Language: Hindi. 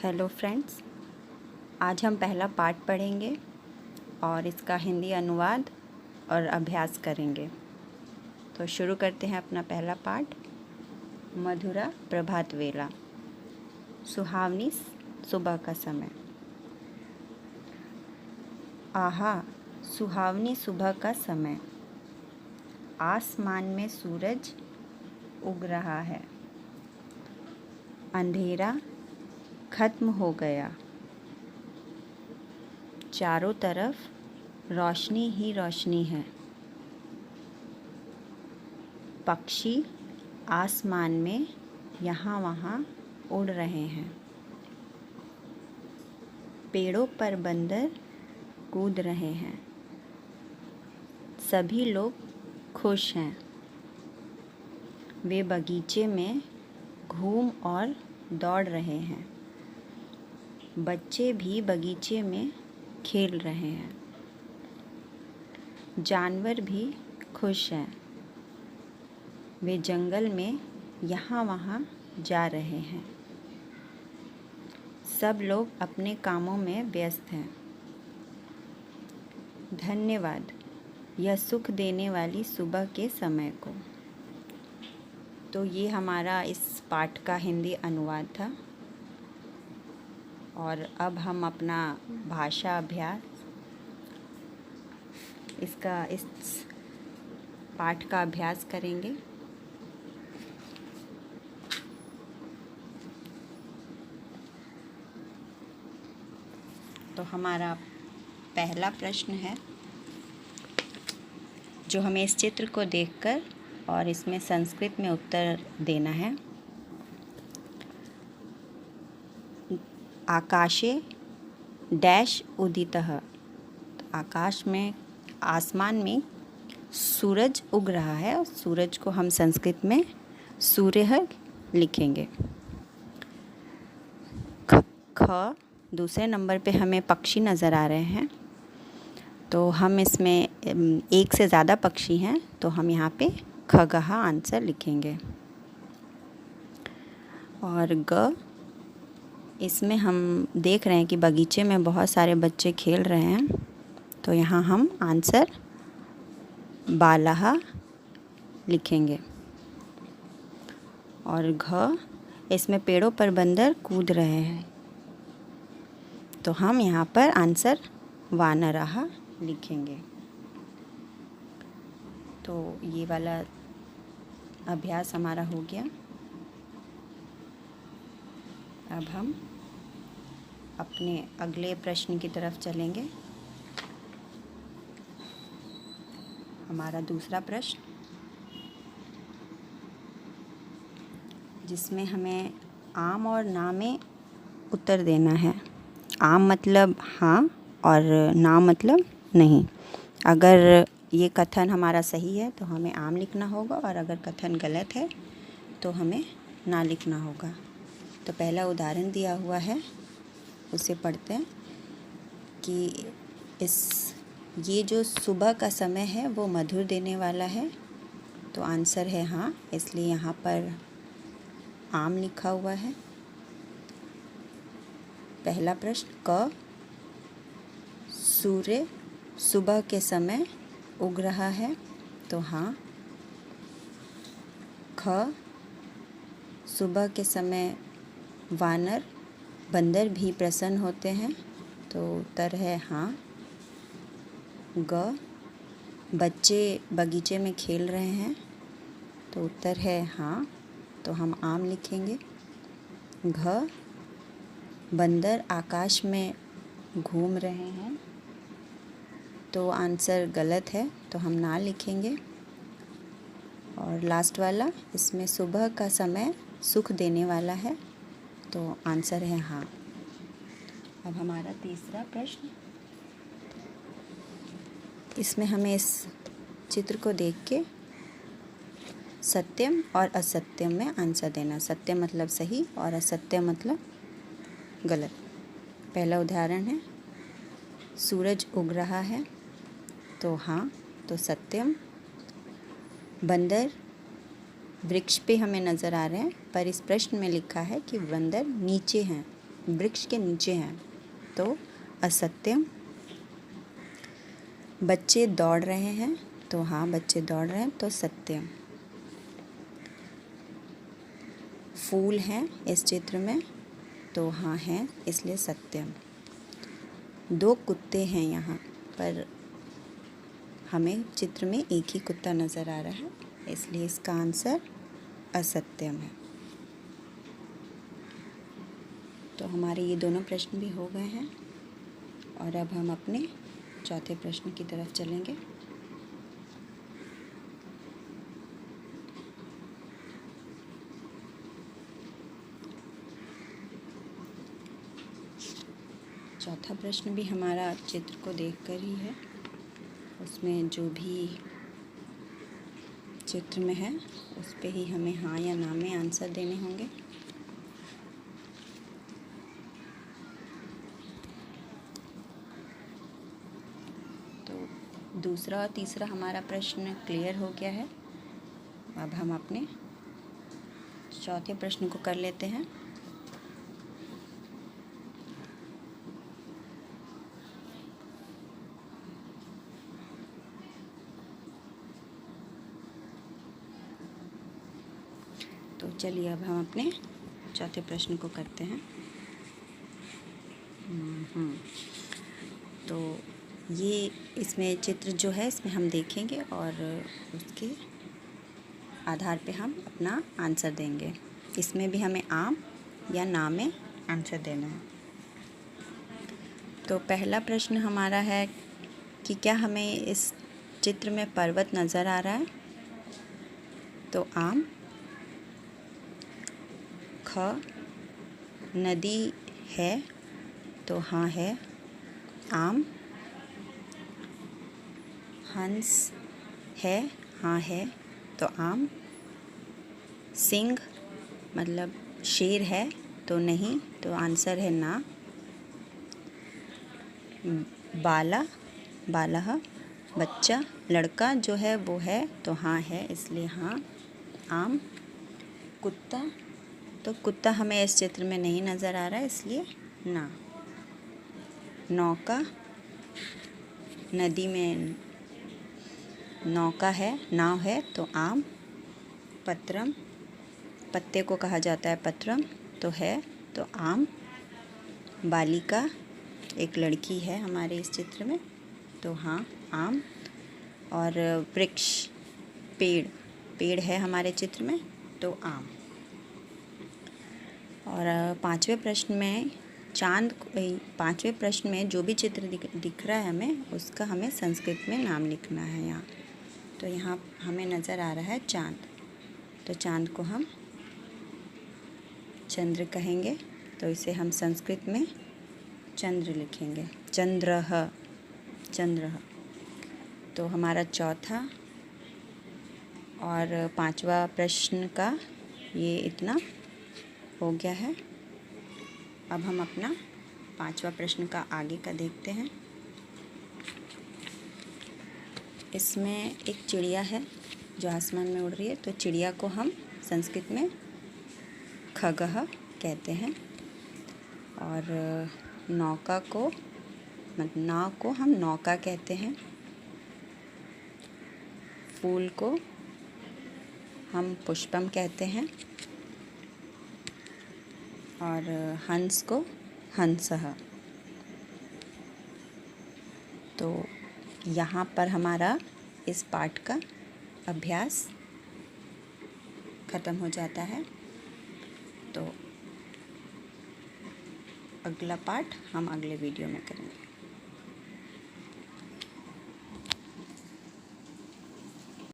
हेलो फ्रेंड्स, आज हम पहला पाठ पढ़ेंगे और इसका हिंदी अनुवाद और अभ्यास करेंगे। तो शुरू करते हैं अपना पहला पाठ। मधुरा प्रभात वेला, सुहावनी सुबह का समय। आहा, सुहावनी सुबह का समय, आसमान में सूरज उग रहा है। अंधेरा खत्म हो गया, चारों तरफ रोशनी ही रोशनी है। पक्षी आसमान में यहाँ वहाँ उड़ रहे हैं। पेड़ों पर बंदर कूद रहे हैं। सभी लोग खुश हैं। वे बगीचे में घूम और दौड़ रहे हैं। बच्चे भी बगीचे में खेल रहे हैं। जानवर भी खुश हैं। वे जंगल में यहाँ वहाँ जा रहे हैं। सब लोग अपने कामों में व्यस्त हैं। धन्यवाद यह सुख देने वाली सुबह के समय को। तो ये हमारा इस पाठ का हिंदी अनुवाद था। और अब हम अपना भाषा अभ्यास इस पाठ का अभ्यास करेंगे। तो हमारा पहला प्रश्न है जो हमें इस चित्र को देखकर और इसमें संस्कृत में उत्तर देना है। आकाशे डैश उदितः, आसमान में सूरज उग रहा है और सूरज को हम संस्कृत में सूर्य लिखेंगे। ख दूसरे नंबर पे हमें पक्षी नज़र आ रहे हैं, तो हम इसमें एक से ज़्यादा पक्षी हैं तो हम यहाँ पे खगः आंसर लिखेंगे। और ग इसमें हम देख रहे हैं कि बगीचे में बहुत सारे बच्चे खेल रहे हैं, तो यहाँ हम आंसर बालः लिखेंगे। और घ इसमें पेड़ों पर बंदर कूद रहे हैं, तो हम यहाँ पर आंसर वानरः लिखेंगे। तो ये वाला अभ्यास हमारा हो गया। अब हम अपने अगले प्रश्न की तरफ चलेंगे। हमारा दूसरा प्रश्न, जिसमें हमें आम और ना में उत्तर देना है। आम मतलब हाँ और ना मतलब नहीं। अगर ये कथन हमारा सही है तो हमें आम लिखना होगा, और अगर कथन गलत है तो हमें ना लिखना होगा। तो पहला उदाहरण दिया हुआ है, उसे पढ़ते हैं कि ये जो सुबह का समय है वो मधुर देने वाला है। तो आंसर है हाँ, इसलिए यहाँ पर आम लिखा हुआ है। पहला प्रश्न, क सूर्य सुबह के समय उग रहा है, तो हाँ। ख सुबह के समय बंदर भी प्रसन्न होते हैं, तो उत्तर है हाँ। ग बच्चे बगीचे में खेल रहे हैं, तो उत्तर है हाँ, तो हम आम लिखेंगे। घ बंदर आकाश में घूम रहे हैं, तो आंसर गलत है, तो हम ना लिखेंगे। और लास्ट वाला, इसमें सुबह का समय सुख देने वाला है, तो आंसर है हाँ। अब हमारा तीसरा प्रश्न, इसमें हमें इस चित्र को देख के सत्यम और असत्यम में आंसर देना। सत्य मतलब सही और असत्य मतलब गलत। पहला उदाहरण है, सूरज उग रहा है, तो हाँ, तो सत्यम। बंदर वृक्ष पे हमें नज़र आ रहे हैं, पर इस प्रश्न में लिखा है कि बंदर नीचे हैं, वृक्ष के नीचे हैं, तो असत्यम। बच्चे दौड़ रहे हैं, तो हाँ बच्चे दौड़ रहे हैं, तो सत्यम। फूल हैं इस चित्र में, तो हाँ हैं, इसलिए सत्यम। 2 कुत्ते हैं यहाँ पर, हमें चित्र में एक ही कुत्ता नज़र आ रहा है, इसलिए इसका आंसर असत्यम है। तो हमारे ये दोनों प्रश्न भी हो गए हैं और अब हम अपने चौथे प्रश्न की तरफ चलेंगे। चौथा प्रश्न भी हमारा चित्र को देखकर ही है, उसमें जो भी चित्र में है उस पे ही हमें हाँ या ना में आंसर देने होंगे। तो दूसरा और तीसरा हमारा प्रश्न क्लियर हो गया है। अब हम अपने चौथे प्रश्न को कर लेते हैं। तो चलिए अब हम अपने चौथे प्रश्न को करते हैं। तो ये इसमें चित्र जो है इसमें हम देखेंगे और उसके आधार पे हम अपना आंसर देंगे। इसमें भी हमें आम या ना में आंसर देना है। तो पहला प्रश्न हमारा है कि क्या हमें इस चित्र में पर्वत नज़र आ रहा है? तो आम। ख, नदी है, तो हाँ है, आम। हंस है, हाँ है, तो आम। सिंह मतलब शेर है, तो नहीं, तो आंसर है ना। बालह बच्चा, लड़का जो है वो है, तो हाँ है, इसलिए हाँ, आम। कुत्ता, तो कुत्ता हमें इस चित्र में नहीं नज़र आ रहा है, इसलिए ना। नौका, नदी में नौका है, नाव है, तो आम। पत्रम, पत्ते को कहा जाता है पत्रम, तो है, तो आम। बालिका, एक लड़की है हमारे इस चित्र में, तो हाँ, आम। और वृक्ष, पेड़ है हमारे चित्र में, तो आम। और पांचवें प्रश्न में जो भी चित्र दिख रहा है हमें, उसका हमें संस्कृत में नाम लिखना है यहाँ। तो यहाँ हमें नज़र आ रहा है चाँद, तो चाँद को हम चंद्र कहेंगे, तो इसे हम संस्कृत में चंद्र लिखेंगे, चंद्रः। तो हमारा चौथा और पांचवा प्रश्न का ये इतना हो गया है। अब हम अपना पांचवा प्रश्न का आगे का देखते हैं। इसमें एक चिड़िया है जो आसमान में उड़ रही है, तो चिड़िया को हम संस्कृत में खगः कहते हैं। और नाव को हम नौका कहते हैं। फूल को हम पुष्पम कहते हैं और हंस को हंसः। तो यहाँ पर हमारा इस पाठ का अभ्यास ख़त्म हो जाता है। तो अगला पाठ हम अगले वीडियो में करेंगे।